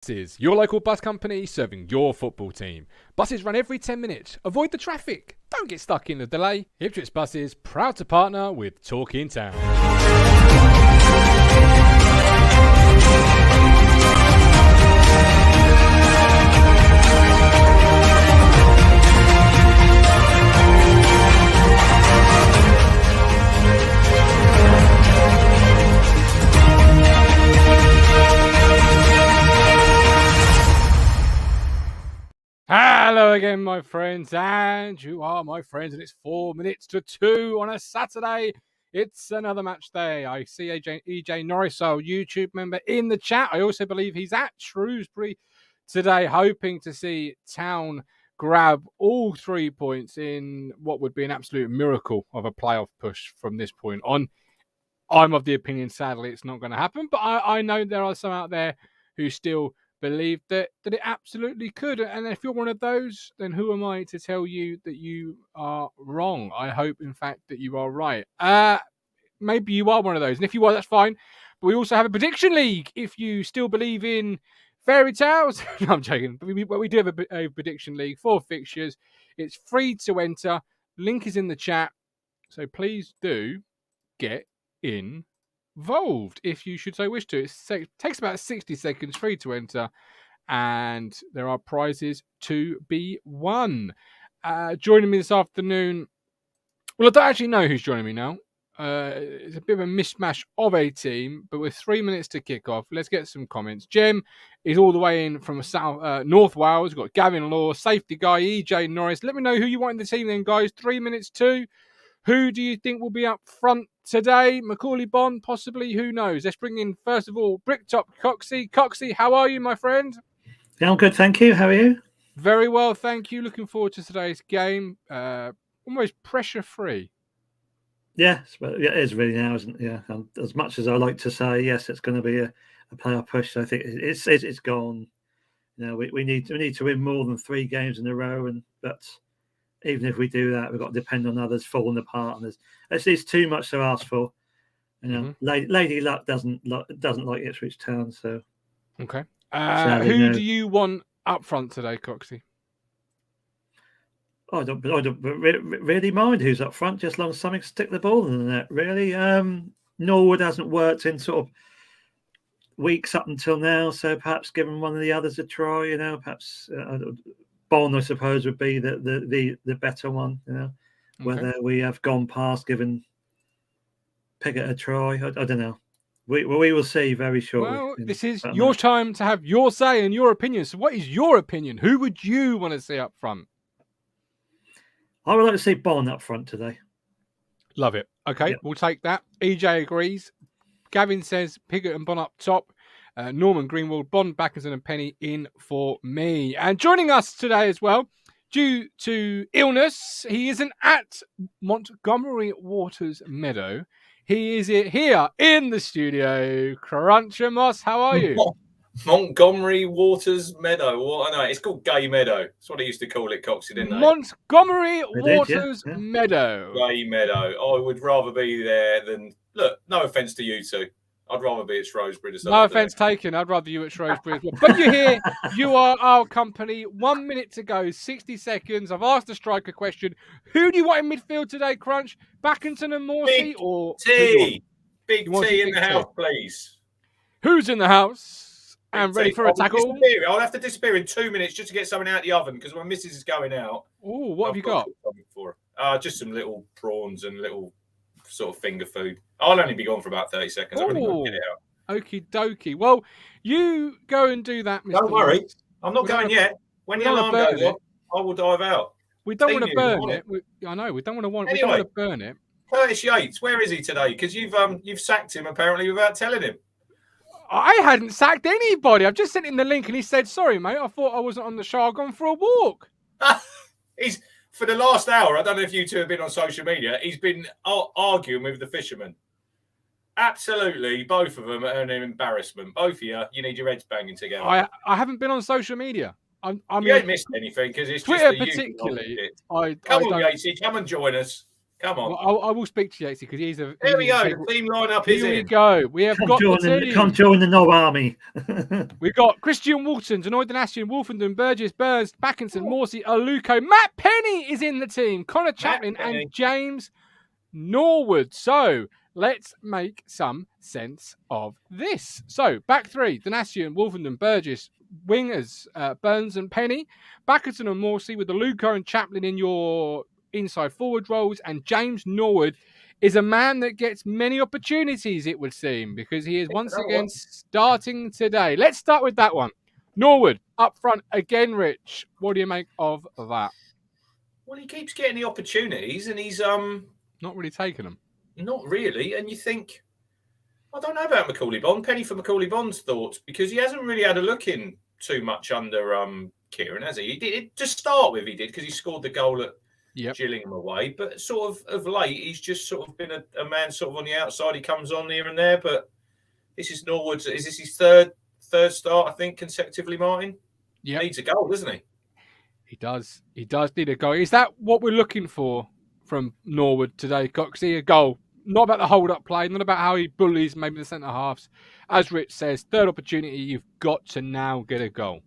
Buses, your local bus company serving your football team. Buses run every 10 minutes. Avoid the traffic. Don't get stuck in the delay. Ipswich Buses, proud to partner with Talking Town. Hello again, my friends, and you are my friends, and it's 4 minutes to 2 on a Saturday. It's another match day. I see EJ Norris, our YouTube member, in the chat. I also believe he's at Shrewsbury today, hoping to see Town grab all 3 points in what would be an absolute miracle of a playoff push from this point on. I'm of the opinion, sadly, it's not going to happen, but I know there are some out there who still believe that it absolutely could. And if you're one of those, then who am I to tell you that you are wrong? I hope, in fact, that you are right. Maybe you are one of those. And if you are, that's fine. But we also have a prediction league if you still believe in fairy tales. No, I'm joking. But we do have a prediction league for fixtures. It's free to enter. Link is in the chat. So please do get involved if you should so wish to. It takes about 60 seconds, free to enter, and there are prizes to be won. Joining me this afternoon, well, I don't actually know who's joining me now. It's a bit of a mishmash of a team, but with 3 minutes to kick off, let's get some comments. Jem is all the way in from North Wales. We've got Gavin Law, safety guy, EJ Norris. Let me know who you want in the team then, guys. 3 minutes to. Who do you think will be up front today? Macaulay Bond, possibly. Who knows? Let's bring in, first of all, Bricktop Coxie. Coxie, how are you, my friend? Yeah, I'm good, thank you. How are you? Very well, thank you. Looking forward to today's game. Almost pressure-free. Yes, but it is really now, isn't it? Yeah. As much as I like to say, yes, it's going to be a playoff push. I think it's gone. You know, we need to win more than 3 games in a row, but even if we do that, we've got to depend on others falling apart, and it's too much to ask for. You know, Lady Luck doesn't like Ipswich Town, so okay. Who do you want up front today, Coxie? I don't really mind who's up front, just as long as something stick the ball in the net. Really, Norwood hasn't worked in sort of weeks up until now, so perhaps giving one of the others a try. You know, perhaps. Bond, I suppose, would be the better one. You know, whether we have gone past giving Piggott a try, I don't know. We will see very shortly. Well, this is your time to have your say and your opinion. So, what is your opinion? Who would you want to see up front? I would like to see Bond up front today. Love it. Okay, We'll take that. EJ agrees. Gavin says Piggott and Bond up top. Norman Greenwald, Bond, Backerson and Penny in for me. And joining us today as well, due to illness, he isn't at Montgomery Waters Meadow. He is here in the studio. Cruncher Moss, how are you? Montgomery Waters Meadow. What I know, it's called Gay Meadow. That's what they used to call it, Coxie, didn't they? Montgomery Waters Meadow. Gay Meadow. I would rather be there than... Look, no offence to you two. I'd rather be at Shrewsbury. No offence taken. I'd rather you at Shrewsbury as well. But you're here. You are our company. 1 minute to go. 60 seconds. I've asked the striker question. Who do you want in midfield today, Crunch? Backington and Morsey? Big T in the house, please. Who's in the house? And ready for a tackle? I'll have to disappear in 2 minutes just to get something out of the oven because my missus is going out. Oh, what have you got? For her. Just some little prawns and little sort of finger food. I'll only be gone for about 30 seconds. I'm going to get it out. Okie dokie. Well, you go and do that, Mr. Don't worry. I'm not going yet. When the alarm goes off, I will dive out. We don't want to burn it. I know. We don't want to burn it. Curtis Yates, where is he today? Because you've sacked him apparently without telling him. I hadn't sacked anybody. I've just sent him the link and he said, "Sorry, mate. I thought I wasn't on the show. I've gone for a walk." He's... For the last hour, I don't know if you two have been on social media, he's been arguing with the fishermen. Absolutely, both of them are an embarrassment. Both of you need your heads banging together. I haven't been on social media. I mean, you ain't missed anything because it's Twitter just particularly. Come on, Yatesy, come and join us. Come on. Well, I will speak to Yatesy because he's a. There we go. integral- The team lineup is Here we in. go. We have got the team. Come join the Nob Army. We've got Christian Walton, Denoid Danastian, Wolfenden, Burgess, Burns, Backinson, Morsey, Aluko. Matt Penny is in the team. Connor Chaplin and James Norwood. So let's make some sense of this. So back three: Danastian, Wolfenden, Burgess. Wingers, Burns and Penny. Backinson and Morsey with Aluko and Chaplin in your inside forward roles, and James Norwood is a man that gets many opportunities, it would seem, because he is once again starting today. Let's start with that one. Norwood, up front again, Rich. What do you make of that? Well, he keeps getting the opportunities and he's not really taking them. Not really. And you think, I don't know about Macaulay Bond. Penny for Macaulay Bond's thoughts, because he hasn't really had a look in too much under Kieran, has he? He did to start with, he did, because he scored the goal at Gillingham away. But sort of late, he's just sort of been a man sort of on the outside. He comes on here and there, but this is Norwood's. Is this his third start, I think, consecutively, Martin? Yeah. Needs a goal, doesn't he? He does. He does need a goal. Is that what we're looking for from Norwood today, Coxie? A goal. Not about the hold-up play, not about how he bullies maybe the centre-halves. As Rich says, third opportunity, you've got to now get a goal.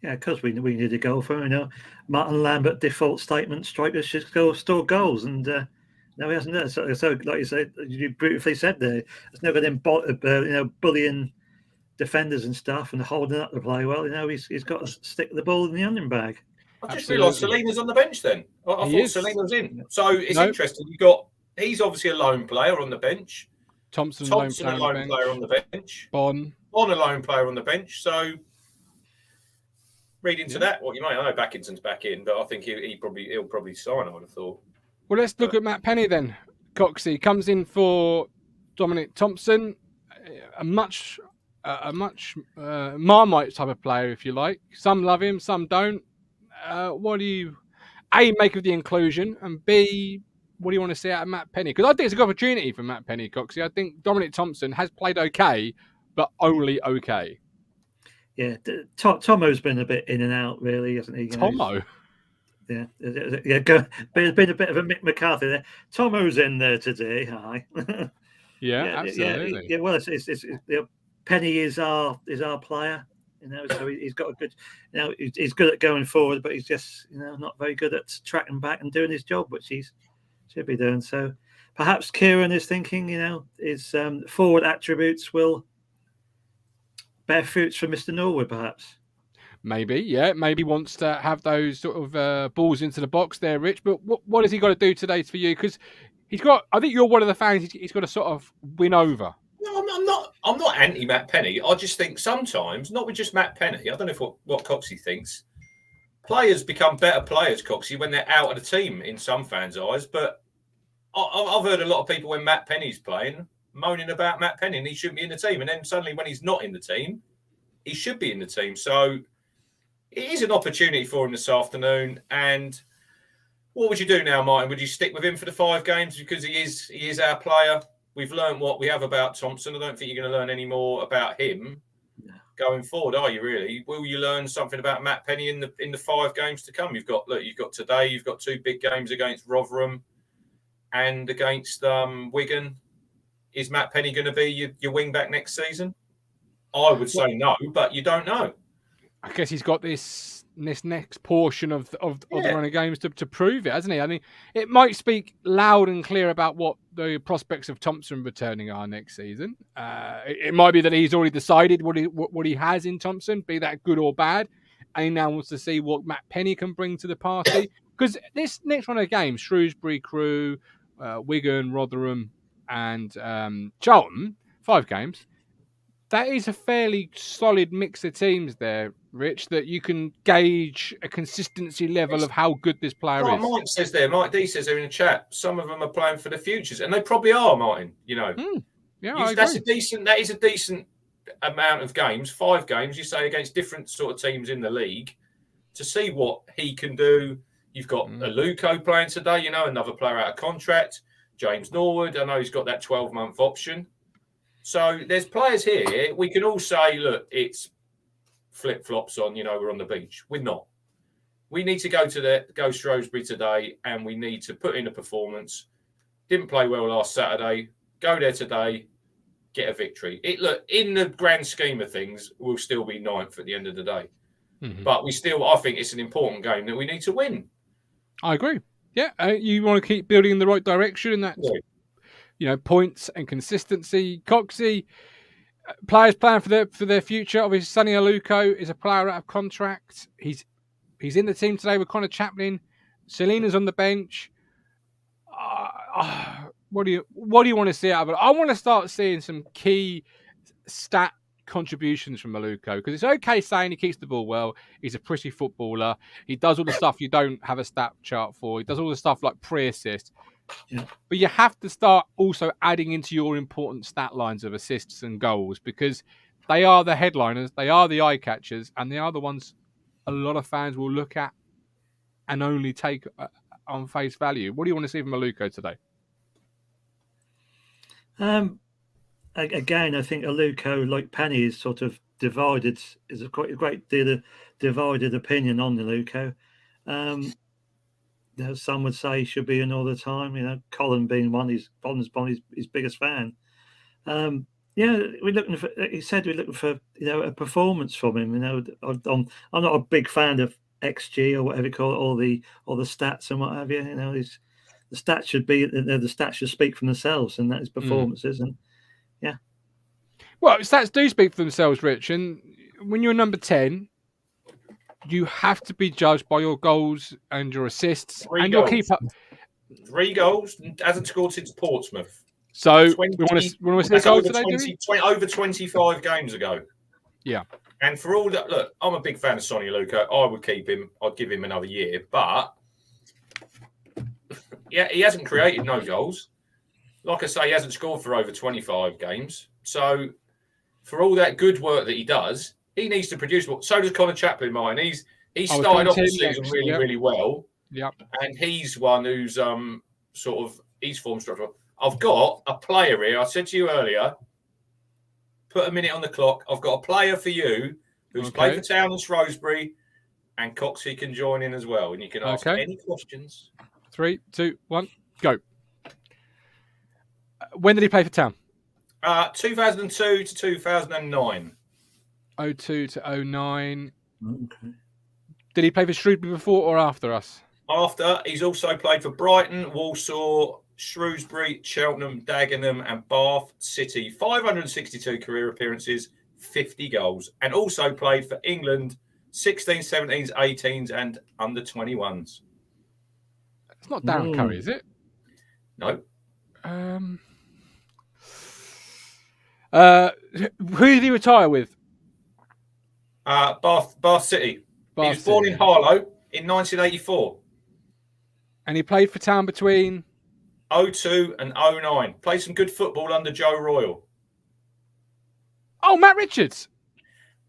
Yeah, because we need a goal for him. Martin Lambert default statement: strikers should store goals, and no, he hasn't done it. So, like you said, you beautifully said there, it's never them bullying defenders and stuff and holding up the play. Well, he's got to stick the ball in the onion bag. I just realised Selena's on the bench. Then I thought Selena was in. So it's interesting. He's obviously a lone player on the bench. Thompson a lone player on the bench. Bon a lone player on the bench. So read into that what you might. I know Backinson's back in, but I think he'll probably sign. I would have thought. Well, let's look at Matt Penny then. Coxie comes in for Dominic Thompson, a much Marmite type of player, if you like. Some love him, some don't. What do you A, make of the inclusion, and B, what do you want to see out of Matt Penny? Because I think it's a good opportunity for Matt Penny, Coxie. I think Dominic Thompson has played okay, but only okay. Yeah, Tomo's been a bit in and out, really, hasn't he? Tomo? Yeah. Been a bit of a Mick McCarthy there. Tomo's in there today. Hi. Yeah, absolutely. Yeah, well, it's Penny is our player. So he's got a good. He's good at going forward, but he's just not very good at tracking back and doing his job, which he should be doing. So perhaps Kieran is thinking, his forward attributes will bear fruits for Mr. Norwood, perhaps. Maybe, yeah. Maybe wants to have those sort of balls into the box there, Rich. But what has he got to do today for you? Because he's got. I think you're one of the fans. He's got to sort of win over. No, I'm not anti Matt Penny. I just think sometimes, not with just Matt Penny. I don't know what Coxie thinks. Players become better players, Coxie, when they're out of the team in some fans' eyes. But I've heard a lot of people when Matt Penny's playing moaning about Matt Penny and he shouldn't be in the team. And then suddenly when he's not in the team, he should be in the team. So it is an opportunity for him this afternoon. And what would you do now, Martin? Would you stick with him for the 5 games because he is our player? We've learned what we have about Thompson. I don't think you're going to learn any more about him going forward, are you? Really? Will you learn something about Matt Penny in the 5 games to come? You've got today. You've got 2 big games against Rotherham and against Wigan. Is Matt Penny going to be your wing back next season? I would say no, but you don't know. I guess he's got this next portion of the run of games to prove it, hasn't he? I mean, it might speak loud and clear about what the prospects of Thompson returning are next season. It might be that he's already decided what he has in Thompson, be that good or bad, and he now wants to see what Matt Penny can bring to the party. Because this next run of games, Shrewsbury, Crewe, Wigan, Rotherham, and Charlton, 5 games. That is a fairly solid mix of teams there, Rich, that you can gauge a consistency level of how good this player is. Mike D says there in the chat, some of them are playing for the futures, and they probably are, Martin. Yeah, that is a decent amount of games, 5 games, you say, against different sort of teams in the league, to see what he can do. You've got Aluko playing today, another player out of contract. James Norwood, I know he's got that 12-month option. So there's players here. We can all say, look, it's flip-flops on, we're on the beach. We're not. We need to go Shrewsbury today, and we need to put in a performance. Didn't play well last Saturday. Go there today, get a victory. Look, in the grand scheme of things, we'll still be ninth at the end of the day. Mm-hmm. But I think it's an important game that we need to win. I agree. Yeah, you want to keep building in the right direction, and that's points and consistency. Coxey, players plan for their future. Obviously, Sonny Aluko is a player out of contract. He's in the team today with Connor Chaplin. Selena's on the bench. What do you want to see out of it? I want to start seeing some key stat contributions from Maluko, because it's okay saying he keeps the ball well. He's a pretty footballer. He does all the stuff you don't have a stat chart for. He does all the stuff like pre-assist. Yeah. But you have to start also adding into your important stat lines of assists and goals, because they are the headliners, they are the eye catchers, and they are the ones a lot of fans will look at and only take on face value. What do you want to see from Maluko today? Again, I think Aluko, like Penny, is sort of divided. Is a great deal of divided opinion on Aluko. Some would say he should be in all the time. Colin being one, he's his biggest fan. We're looking for. He said we're looking for a performance from him. I'm not a big fan of XG or whatever you call it, all the stats and what have you. The stats should be the stats should speak for themselves, and that is performances. And well, stats do speak for themselves, Rich. And when you're number 10, you have to be judged by your goals and your assists and your keeper. 3 goals, hasn't scored since Portsmouth. So we want to see the goal today, over 25 games ago. Yeah. And for all that, look, I'm a big fan of Sonny Aluko. I would keep him. I'd give him another year. But yeah, he hasn't created no goals. Like I say, he hasn't scored for over 25 games. So for all that good work that he does, he needs to produce. So does Connor Chaplin, mine. He started off the season really well. Yeah. And he's one who's he's form structure. I've got a player here. I said to you earlier, put a minute on the clock. I've got a player for you who's played for Town and Shrewsbury, and Coxey can join in as well. And you can ask any questions. 3, 2, 1, go. When did he play for Town? 2002 to 2009. 02 to 09. Okay. Did he play for Shrewsbury before or after us? After. He's also played for Brighton, Walsall, Shrewsbury, Cheltenham, Dagenham and Bath City. 562 career appearances, 50 goals. And also played for England, 16s, 17s, 18s and under 21s. It's not Darren Curry, is it? No. Who did he retire with? Bath City. Bath he was born City. in Harlow in 1984. And he played for Town between 02 and 09. Played some good football under Joe Royal. Oh, Matt Richards.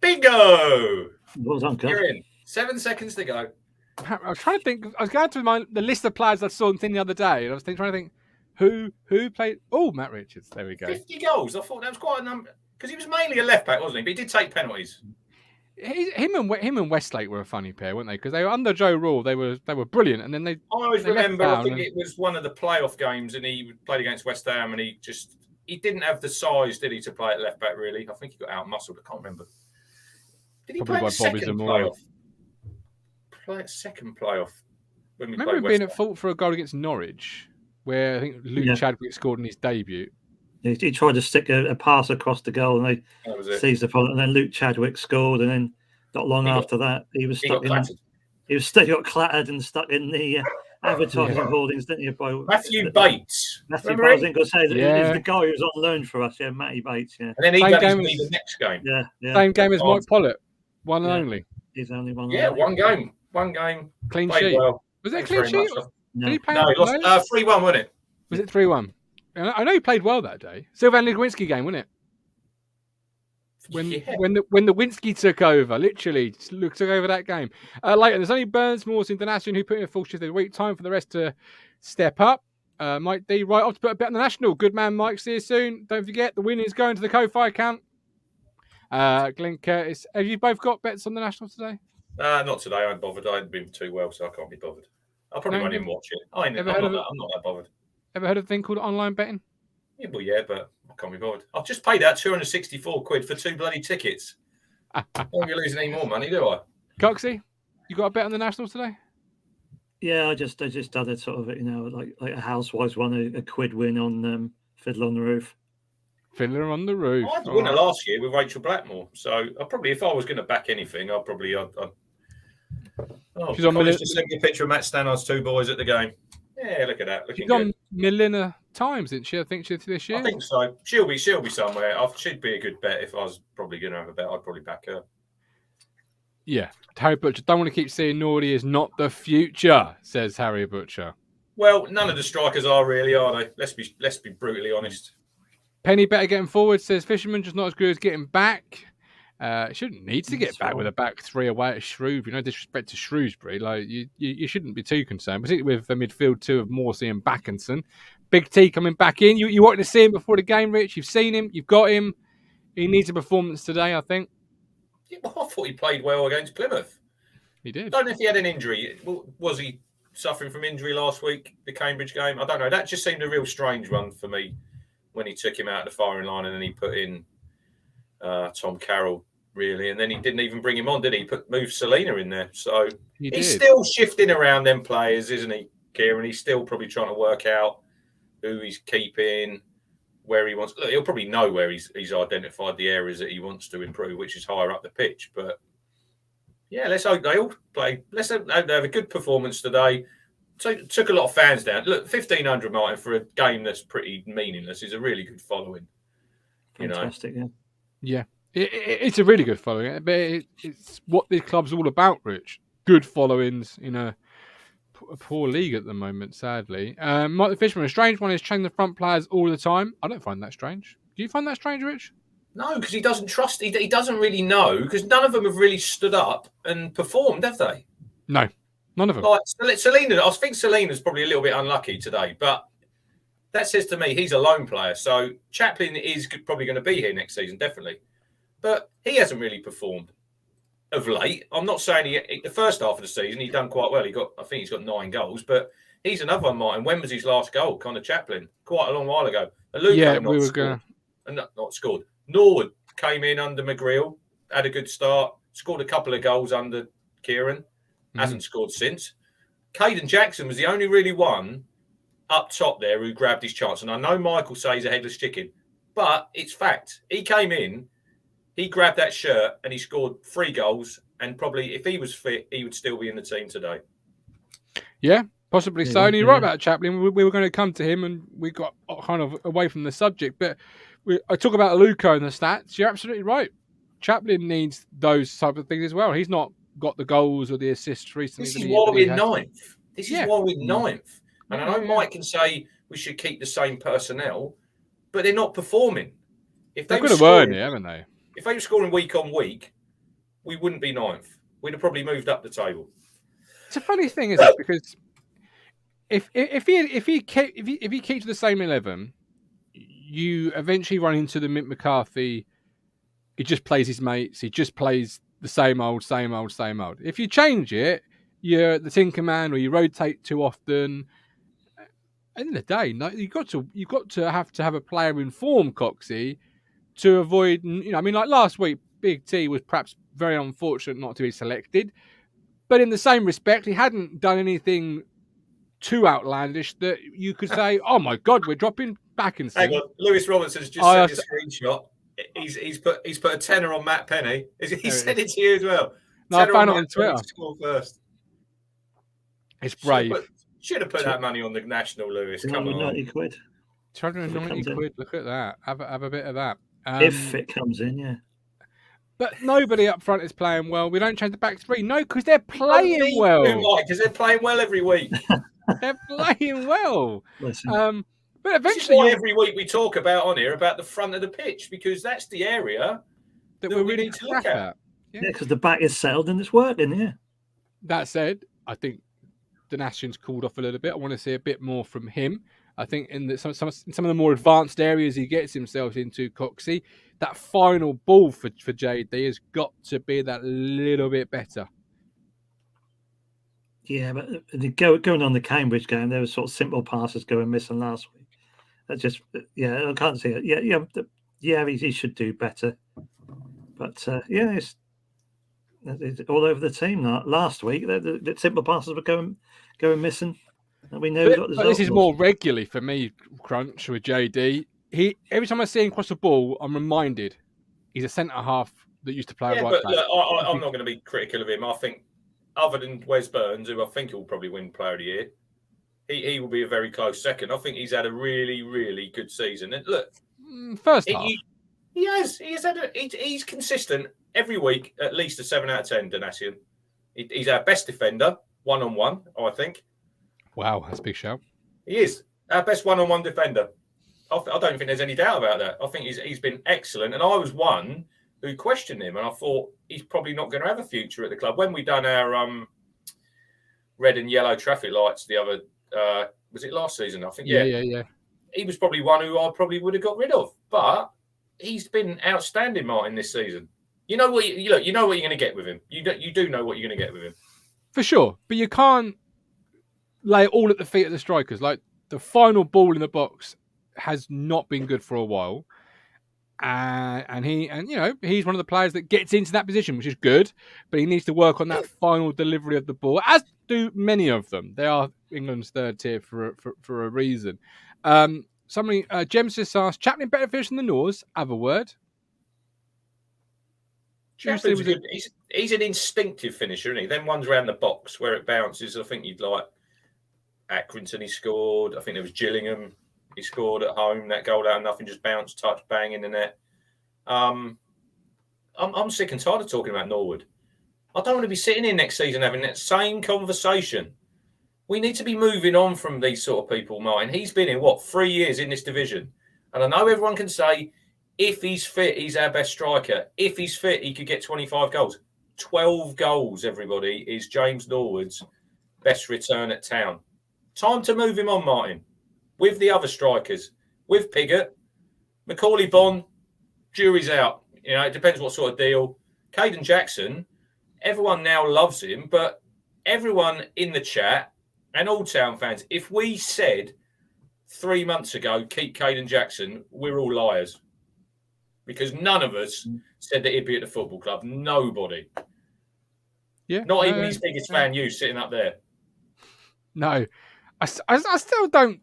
Bingo! Well done, You're in. 7 seconds to go. I was trying to think. I was going through the list of players I saw the other day, and I was trying to think who played. Oh, Matt Richards. There we go. 50 goals. I thought that was quite a number because he was mainly a left back, wasn't he? But he did take penalties. Him and Westlake were a funny pair, weren't they? Because they were under Joe Rule. They were brilliant, and then they. I always remember. I think it was one of the playoff games, and he played against West Ham, and he didn't have the size, did he, to play at left back? Really, I think he got out muscled. I can't remember. Did he Probably play by second Bobby Zamora. playoff? Play at second playoff. When we Remember him played being West at fault for a goal against Norwich, where I think Luke Chadwick scored in his debut. He tried to stick a pass across the goal, and they seized the ball, and then Luke Chadwick scored, and then not long after that, he was stuck in. He got clattered and stuck in the advertising hoardings, didn't he? By Matthew Bates. Matthew Bates. I was going to say that he was the guy who was on loan for us. Yeah, Matty Bates. Yeah, and then he got the next game. Yeah. Same game as Mike Pollitt, one and only. He's only one. Yeah, one game. Clean sheet. Well. Was it a clean sheet? No, he lost 3-1, wasn't it? Was it 3-1? I know he played well that day. Sylvan Ligwinski game, wasn't it? When the Winsky took over, literally took over that game. Later, there's only Burns, Morse, International who put in a full shift of the week. Time for the rest to step up. Mike D, right off to put a bet on the National. Good man, Mike. See you soon. Don't forget, the win is going to the Ko-Fi account. Glenn Curtis, have you both got bets on the National today? Not today. I ain't bothered. I ain't been too well, so I can't be bothered. I probably won't even watch it. I'm not that bothered. Ever heard of a thing called online betting? Yeah, well, yeah, but I can't be bothered. I've just paid out 264 quid for 2 bloody tickets. I don't be losing any more money, do I? Coxie, you got a bet on the Nationals today? Yeah, I just done it sort of, like a Housewives won a quid win on Fiddler on the Roof. Fiddler on the Roof. I had the winner last year with Rachel Blackmore, so I probably, if I was going to back anything, I'd she's on just send me a picture of Matt Stannard's 2 boys at the game. Yeah, look at that. She's on Millennia Times, didn't she? I think she's this year. I think so. She'll be somewhere. She'd be a good bet if I was probably going to have a bet. I'd probably back her. Yeah, Harry Butcher. Don't want to keep saying Nordy is not the future, says Harry Butcher. Well, none of the strikers are really, are they? Let's be brutally honest. Penny better getting forward, says Fisherman, just not as good as getting back. Shouldn't need to get back with a back 3 away at Shrewsbury. No disrespect to Shrewsbury. Like you shouldn't be too concerned, particularly with the midfield 2 of Morsey and Backinson. Big T coming back in. You wanted to see him before the game, Rich. You've seen him. You've got him. He needs a performance today, I think. Yeah, well, I thought he played well against Plymouth. He did. I don't know if he had an injury. Was he suffering from injury last week, the Cambridge game? I don't know. That just seemed a real strange one for me when he took him out of the firing line and then he put in Tom Carroll, really. And then he didn't even bring him on, did he? Moved Selena in there. So he's still shifting around them players, isn't he, Kieran? He's still probably trying to work out who he's keeping, where he wants. Look, he'll probably know where he's identified the areas that he wants to improve, which is higher up the pitch. But yeah, let's hope they all play. Let's hope they have a good performance today. Took a lot of fans down. Look, 1,500, Martin, for a game that's pretty meaningless is a really good following. Fantastic, yeah. It's a really good following. But it's what this club's all about, Rich. Good followings in a poor league at the moment, sadly. Mike the Fisherman, a strange one is changing the front players all the time. I don't find that strange. Do you find that strange, Rich? No, because he doesn't trust. He doesn't really know, because none of them have really stood up and performed, have they? No, none of them. Like Selena, I think Selena's probably a little bit unlucky today, but that says to me he's a lone player. So Chaplin is probably going to be here next season, definitely. But he hasn't really performed of late. I'm not saying the first half of the season he done quite well. I think he's got 9 goals, but he's another one, Martin. When was his last goal? Kind of Chaplin, quite a long while ago. Not scored. Norwood came in under McGreal, had a good start, scored a couple of goals under Kieran, hasn't scored since. Caden Jackson was the only really one up top there who grabbed his chance. And I know Michael says he's a headless chicken, but it's fact. He came in, he grabbed that shirt and he scored 3 goals. And probably if he was fit, he would still be in the team today. Yeah, possibly so. And you're right about Chaplin. We were going to come to him and we got kind of away from the subject. But I talk about Aluko and the stats. You're absolutely right. Chaplin needs those type of things as well. He's not got the goals or the assists recently. This is why we're 9th. This is why we're 9th. And I know Mike can say we should keep the same personnel, but they're not performing. If they've got to earn it, haven't they? If they were scoring week on week, we wouldn't be 9th. We'd have probably moved up the table. It's a funny thing, isn't it? Because if he keeps the same 11, you eventually run into the Mick McCarthy. He just plays his mates. He just plays the same old. If you change it, you're the Tinker Man or you rotate too often. At the end of the day, no, you've got to have a player in form, Coxie, to avoid. Like last week, Big T was perhaps very unfortunate not to be selected, but in the same respect, he hadn't done anything too outlandish that you could say, "Oh my God, we're dropping back in." Hang on, Lewis Robertson's just sent a screenshot. He's put a tenner on Matt Penny. He sent it to you as well. No, I found it on Twitter. Score first. It's brave. Should have put that money on the national, Lewis. Come on. 290 quid. 290 quid. Look at that. Have a bit of that. If it comes in, yeah. But nobody up front is playing well. We don't change the back 3. No, because they're playing well. Because they're playing well every week. They're playing well. Listen. But eventually, this is why every week we talk about on here about the front of the pitch, because that's the area that we really need to look at. Yeah, because the back is settled and it's working. Yeah. That said, I think Donatian's cooled off a little bit. I want to see a bit more from him. I think in some of the more advanced areas he gets himself into, Coxie, that final ball for JD has got to be that little bit better. Yeah, but going on the Cambridge game, there were sort of simple passes going missing last week. That just, I can't see it. Yeah, he should do better. But it's all over the team. Last week, the simple passes were going missing, and we know what the But this is more regularly for me, Crunch with JD. Every time I see him cross the ball, I'm reminded he's a centre half that used to play right but back. Look, I'm not going to be critical of him. I think, other than Wes Burns, who I think will probably win Player of the Year, he will be a very close second. I think he's had a really, really good season. And look, first half, he has. He's consistent every week, at least a 7 out of 10. Donatian. He's our best defender, 1-on-1. I think. Wow, that's a big shout. He is our best 1-on-1 defender. I don't think there's any doubt about that. I think he's been excellent, and I was one who questioned him, and I thought he's probably not going to have a future at the club. When we done our red and yellow traffic lights the other, was it last season? I think. Yeah. He was probably one who I probably would have got rid of, but he's been outstanding, Martin, this season. You know what you know what you're going to get with him. You do know what you're going to get with him. For sure, but you can't lay it all at the feet of the strikers. Like, the final ball in the box has not been good for a while. And he's one of the players that gets into that position, which is good, but he needs to work on that final delivery of the ball, as do many of them. They are England's third tier for a reason. James just asked, Chaplin better fish than the Norse? Have a word. Chaplin's good. He's an instinctive finisher, isn't he? Then ones around the box where it bounces. I think you'd like Accrington, he scored. I think there was Gillingham. He scored at home, that goal out of nothing, just bounced, touch, bang in the net. I'm sick and tired of talking about Norwood. I don't want to be sitting here next season having that same conversation. We need to be moving on from these sort of people, Martin. He's been in, 3 years in this division? And I know everyone can say, if he's fit, he's our best striker. If he's fit, he could get 25 goals. 12 goals, everybody, is James Norwood's best return at Town. Time to move him on, Martin. With the other strikers, with Piggott, Macaulay Bonne, jury's out. It depends what sort of deal. Caden Jackson, everyone now loves him, but everyone in the chat and all Town fans, if we said 3 months ago, keep Caden Jackson, we're all liars. Because none of us said that he'd be at the football club. Nobody. Yeah. Not even his biggest fan, you, sitting up there. No. I still don't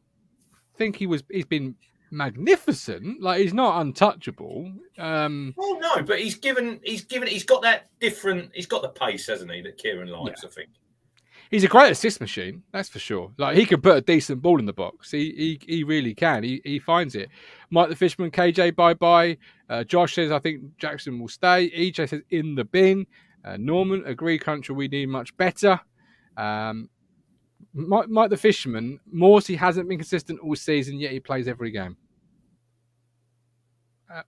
think he's been magnificent. Like, he's not untouchable. Well, no, but he's got that different. He's got the pace, hasn't he? That Kieran likes. Yeah. I think he's a great assist machine. That's for sure. Like, he can put a decent ball in the box. He really can. He finds it. Mike the Fisherman, KJ, bye. Josh says, I think Jackson will stay. EJ says, in the bin. Norman, agree, country. We need much better. Mike the Fisherman, Morsey hasn't been consistent all season, yet he plays every game.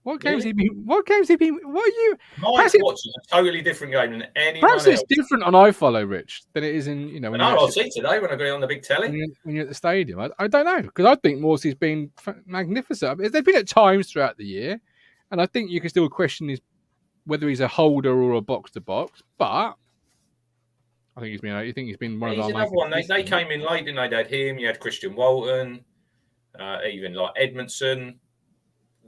What games he been? What are you? Mike watches a totally different game than anyone perhaps else. It's different on iFollow, Rich, than it is in when I'll see today when I go on the big telly. When you're at the stadium, I don't know, because I think Morsey's been magnificent. They've been at times throughout the year, and I think you can still question whether he's a holder or a box to box, but. I think he's been one of our. He's another one. They came in late, didn't they? They had him. You had Christian Walton, even like Edmondson.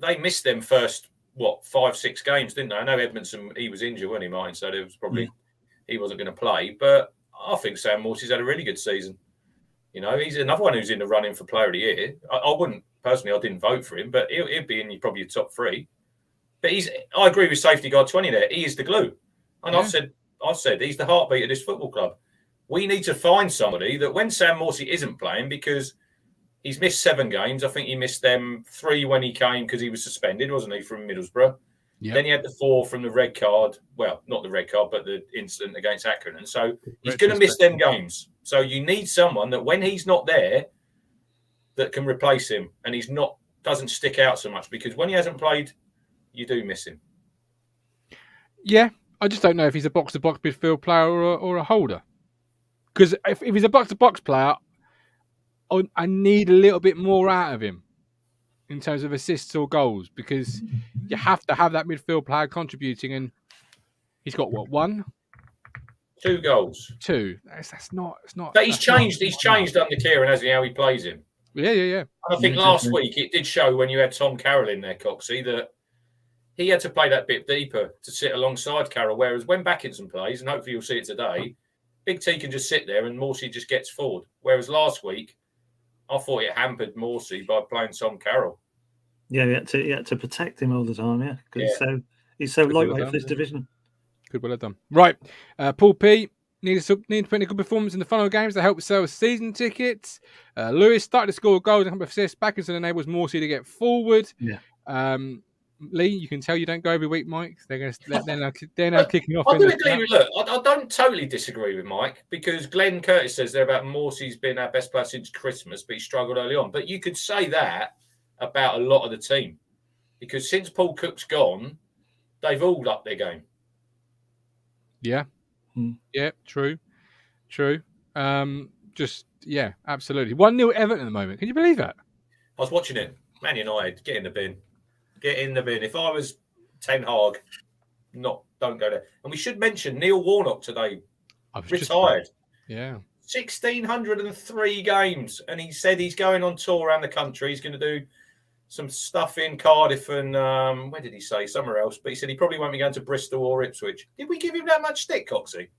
They missed them first 5-6 games, didn't they? I know Edmondson, he was injured, wasn't he, Martin? So there was probably he wasn't going to play. But I think Sam Morsey's had a really good season. He's another one who's in the running for Player of the Year. I wouldn't personally. I didn't vote for him, but he'll be in probably your top 3. But I agree with Safety Guard 20 there. He is the glue, and I've said he's the heartbeat of this football club. We need to find somebody that when Sam Morsey isn't playing, because he's missed 7 games. I think he missed them 3 when he came because he was suspended, wasn't he, from Middlesbrough? Yep. Then he had the 4 from the red card. Well, not the red card, but the incident against Accrington. So he's going to miss them games. So you need someone that when he's not there, that can replace him, and doesn't stick out so much, because when he hasn't played, you do miss him. Yeah. I just don't know if he's a box-to-box midfield player or a holder. Because if he's a box-to-box player, I need a little bit more out of him in terms of assists or goals, because you have to have that midfield player contributing, and he's got, 1? 2 goals. 2. That's not. It's not. But he's that's not- changed. He's changed under Kieran, hasn't he? How he plays him. Yeah. And I think Yeah, last definitely. week it did show when you had Tom Carroll in there, Coxey, that he had to play that bit deeper to sit alongside Carroll. Whereas when Backinson plays, and hopefully you'll see it today, Big T can just sit there and Morsey just gets forward. Whereas last week, I thought it hampered Morsey by playing Tom Carroll. Yeah, you had to protect him all the time. Yeah, because Yeah. he's so Good well lightweight done, for this yeah. division. Good, well done. Right, Paul P. Need to put in a good performance in the final games to help sell season tickets. Lewis started to score goals and a couple of assists. Backinson enables Morsey to get forward. Yeah. Lee, you can tell you don't go every week, Mike. They're now kicking off. I do agree with, look, I don't totally disagree with Mike because Glenn Curtis says there about Morsey's been our best player since Christmas, but he struggled early on. But you could say that about a lot of the team because since Paul Cook's gone, they've all upped their game. Yeah. Yeah, true. Yeah, absolutely. 1-0 Everton at the moment. Can you believe that? I was watching it. Man United, get in the bin. Get in the bin. If I was Ten Hag, don't go there. And we should mention Neil Warnock today, retired. Yeah. 1,603 games. And he said he's going on tour around the country. He's going to do some stuff in Cardiff and where did he say? Somewhere else. But he said he probably won't be going to Bristol or Ipswich. Did we give him that much stick, Coxey?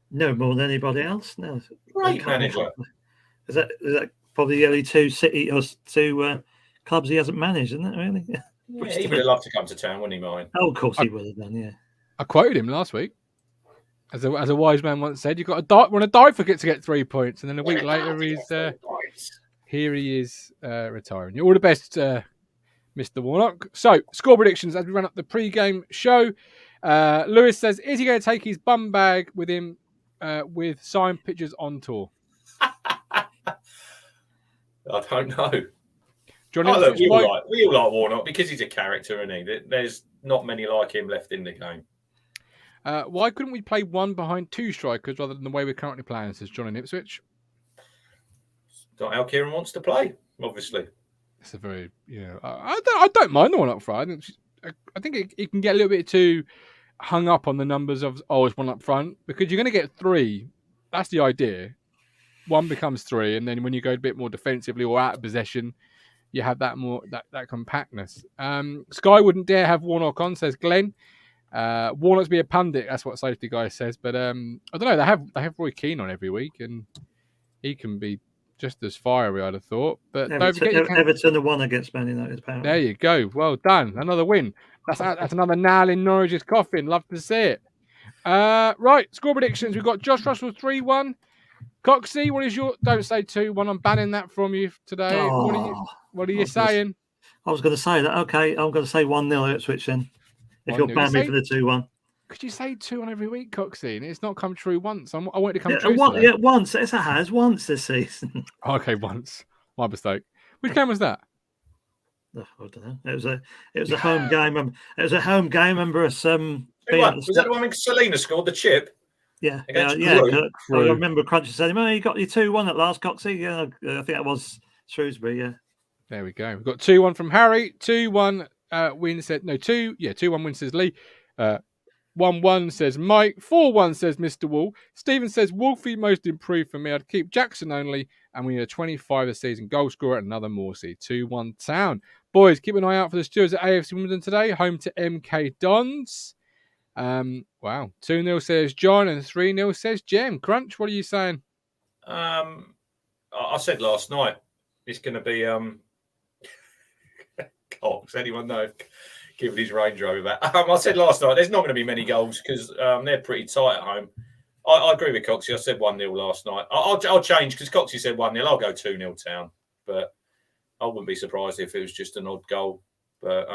No more than anybody else. No, Great manager. Is that probably the only 2 city or 2 clubs he hasn't managed, isn't it? Really? Yeah, he would have loved to come to town, wouldn't he, mine? Oh, of course he would have done. Yeah. I quoted him last week. As a wise man once said, you've got to die for it to get 3 points, and then a week later here he is retiring. All the best, Mr. Warnock. So, score predictions as we run up the pre-game show. Lewis says, is he going to take his bum bag with him with signed pictures on tour? I don't know. Look, we all like Warnock because he's a character, isn't he? There's not many like him left in the game. Why couldn't we play 1 behind 2 strikers rather than the way we're currently playing, says John in Ipswich? Not how Kieran wants to play, obviously. It's a very, I don't mind the one up front. I think it can get a little bit too hung up on the numbers of, it's 1 up front, because you're going to get 3. That's the idea. 1 becomes 3, and then when you go a bit more defensively or out of possession, you have that more that compactness. Sky wouldn't dare have Warnock on, says Glenn. Warnock's be a pundit, that's what Safety Guy says. But I don't know. They have Roy Keane on every week, and he can be just as fiery, I'd have thought. But don't forget, Everton have won against Man United. Apparently. There you go. Well done. Another win. That's another nail in Norwich's coffin. Love to see it. Right, score predictions. We've got Josh Russell 3-1. Coxey, what is your? Don't say 2-1. I'm banning that from you today. What are you saying? I was going to say that. Okay, I'm going to say 1-0 Ipswich then. If you'll ban me for the 2-1. Could you say 2 on every week, Coxey? And it's not come true once. I want it to come true. Once. It has once this season. Okay, once. My mistake. Which game was that? I don't know. It was a home game. It was a home game. Remember us? Was that the one when Selena scored the chip? Yeah. I remember Crunchy saying, "You got your 2-1 at last, Coxey." Yeah, I think that was Shrewsbury. Yeah. There we go. We've got 2-1 from Harry. 2-1 win said 2-1 win says Lee. 1-1 says Mike. 4-1 says Mr. Wall. Stephen says Wolfie most improved for me. I'd keep Jackson only, and we need a 25 a season goal scorer at another Morsey. 2-1 Town. Boys, keep an eye out for the Stewards at AFC Wimbledon today. Home to MK Dons. Wow. 2-0 says John and 3-0 says Jem. Crunch, what are you saying? I said last night it's going to be Cox. Anyone know? Given his Range Rover back. I said last night there's not going to be many goals because they're pretty tight at home. I agree with Coxey. I said 1-0 last night. I'll change because Coxey said 1-0. I'll go 2-0 Town. But I wouldn't be surprised if it was just an odd goal. But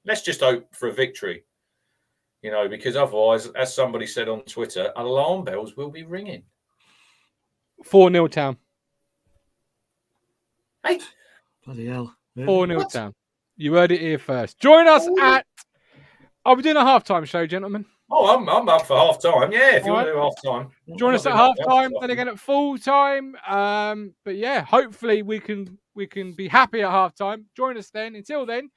let's just hope for a victory. Because otherwise, as somebody said on Twitter, alarm bells will be ringing. 4-0 Town. Hey. Bloody hell. Really? 4-0 Town. You heard it here first. Join us at... Are we doing a halftime show, gentlemen? Oh, I'm up for half-time. Yeah, if you want to do half-time. Join us at half-time, then again at full-time. But yeah, hopefully we can be happy at half-time. Join us then. Until then,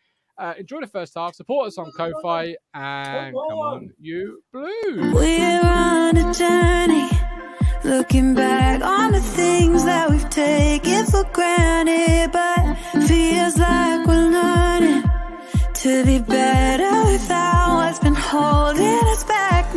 Enjoy the first half. Support us on Ko-Fi, and come on, you Blues. We're on a journey, looking back on the things that we've taken for granted, but feels like we're learning to be better without what's been holding